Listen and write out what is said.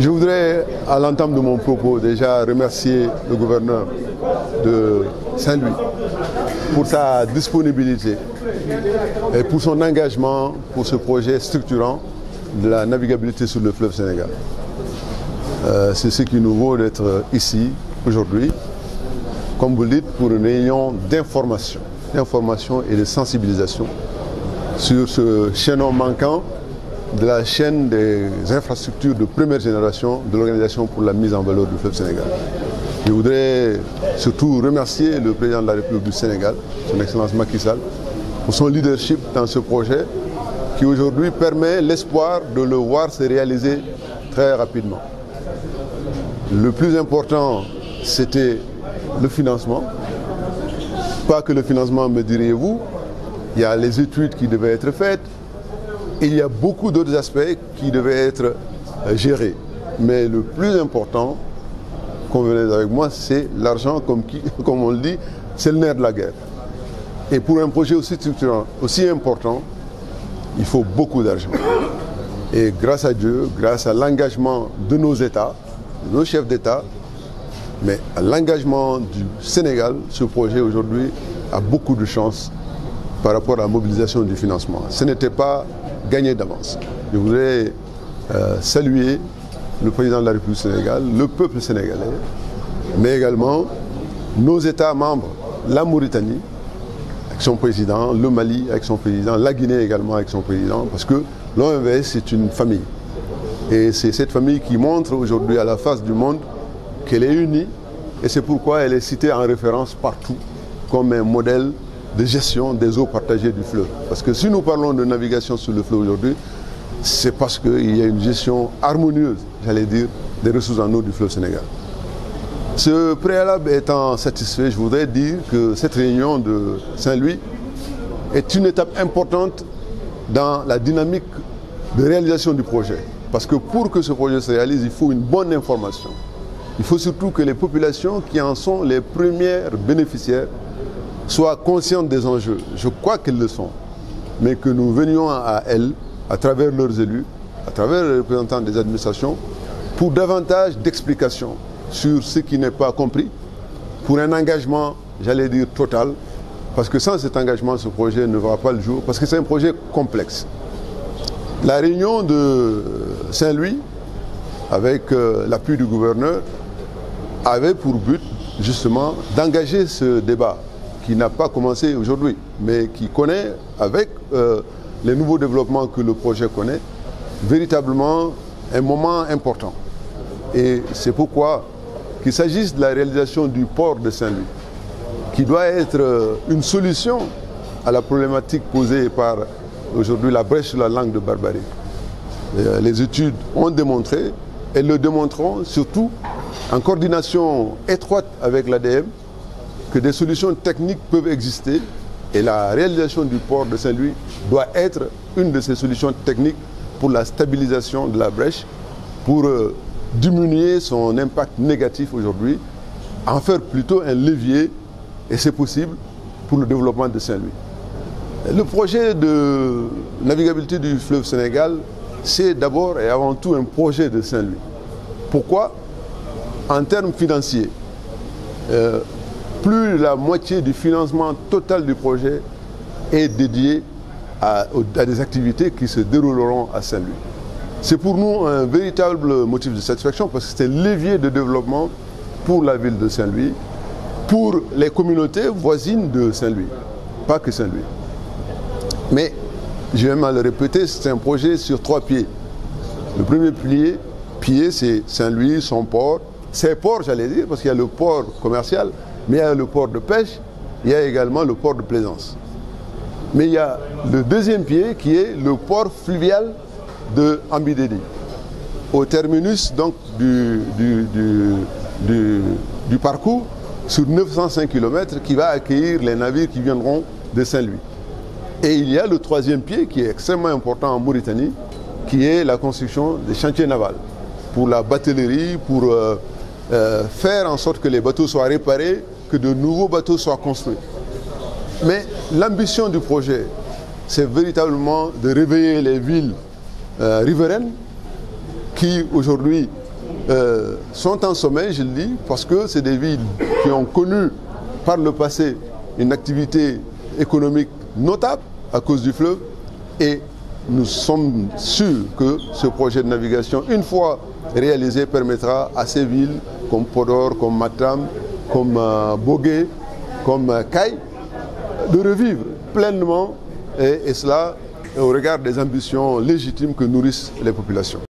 Je voudrais, à l'entame de mon propos, déjà remercier le gouverneur de Saint-Louis pour sa disponibilité et pour son engagement pour ce projet structurant de la navigabilité sur le fleuve Sénégal. C'est ce qui nous vaut d'être ici aujourd'hui, comme vous le dites, pour une réunion d'information et de sensibilisation sur ce chaînon manquant de la chaîne des infrastructures de première génération de l'Organisation pour la mise en valeur du fleuve Sénégal. Je voudrais surtout remercier le président de la République du Sénégal, son Excellence Macky Sall, pour son leadership dans ce projet qui aujourd'hui permet l'espoir de le voir se réaliser très rapidement. Le plus important, c'était le financement. Pas que le financement, me diriez-vous, il y a les études qui devaient être faites, il y a beaucoup d'autres aspects qui devaient être gérés. Mais le plus important, convenez avec moi, c'est l'argent, comme on le dit, c'est le nerf de la guerre. Et pour un projet aussi structurant, aussi important, il faut beaucoup d'argent. Et grâce à Dieu, grâce à l'engagement de nos États, de nos chefs d'État, mais à l'engagement du Sénégal, ce projet aujourd'hui a beaucoup de chance par rapport à la mobilisation du financement. Ce n'était pas gagné d'avance. Je voudrais saluer le président de la République du Sénégal, le peuple sénégalais, mais également nos États membres, la Mauritanie, avec son président, le Mali avec son président, la Guinée également avec son président, parce que l'OMVS c'est une famille. Et c'est cette famille qui montre aujourd'hui à la face du monde qu'elle est unie, et c'est pourquoi elle est citée en référence partout comme un modèle de gestion des eaux partagées du fleuve. Parce que si nous parlons de navigation sur le fleuve aujourd'hui, c'est parce qu'il y a une gestion harmonieuse, j'allais dire, des ressources en eau du fleuve Sénégal. Ce préalable étant satisfait, je voudrais dire que cette réunion de Saint-Louis est une étape importante dans la dynamique de réalisation du projet. Parce que pour que ce projet se réalise, il faut une bonne information. Il faut surtout que les populations qui en sont les premières bénéficiaires soient conscientes des enjeux. Je crois qu'elles le sont. Mais que nous venions à elles, à travers leurs élus, à travers les représentants des administrations, pour davantage d'explications sur ce qui n'est pas compris, pour un engagement, j'allais dire, total, parce que sans cet engagement, ce projet ne verra pas le jour, parce que c'est un projet complexe. La réunion de Saint-Louis, avec l'appui du gouverneur, avait pour but, justement, d'engager ce débat qui n'a pas commencé aujourd'hui, mais qui connaît, avec les nouveaux développements que le projet connaît, véritablement un moment important. Et c'est pourquoi qu'il s'agisse de la réalisation du port de Saint-Louis, qui doit être une solution à la problématique posée par aujourd'hui la brèche sur la langue de Barbarie. Les études ont démontré, et le démontreront surtout en coordination étroite avec l'ADM, que des solutions techniques peuvent exister et la réalisation du port de Saint-Louis doit être une de ces solutions techniques pour la stabilisation de la brèche, pour diminuer son impact négatif aujourd'hui, en faire plutôt un levier, et c'est possible, pour le développement de Saint-Louis. Le projet de navigabilité du fleuve Sénégal, c'est d'abord et avant tout un projet de Saint-Louis. Pourquoi? En termes financiers, plus de la moitié du financement total du projet est dédié à des activités qui se dérouleront à Saint-Louis. C'est pour nous un véritable motif de satisfaction parce que c'est un levier de développement pour la ville de Saint-Louis, pour les communautés voisines de Saint-Louis, pas que Saint-Louis. Mais, je vais mal le répéter, c'est un projet sur 3 pieds. Le premier pied, c'est Saint-Louis, son port, ses ports, j'allais dire, parce qu'il y a le port commercial, mais il y a le port de pêche, il y a également le port de plaisance. Mais il y a le deuxième pied qui est le port fluvial de Ambidédi, au terminus donc, du parcours sur 905 km qui va accueillir les navires qui viendront de Saint-Louis. Et il y a le troisième pied qui est extrêmement important en Mauritanie, qui est la construction des chantiers navals pour la batellerie, pour faire en sorte que les bateaux soient réparés, que de nouveaux bateaux soient construits. Mais l'ambition du projet, c'est véritablement de réveiller les villes riveraines qui aujourd'hui sont en sommeil, je le dis, parce que c'est des villes qui ont connu par le passé une activité économique notable à cause du fleuve, et nous sommes sûrs que ce projet de navigation, une fois réalisé, permettra à ces villes comme Podor, comme Matam, comme Bogué, comme Kay, de revivre pleinement, et cela au regard des ambitions légitimes que nourrissent les populations.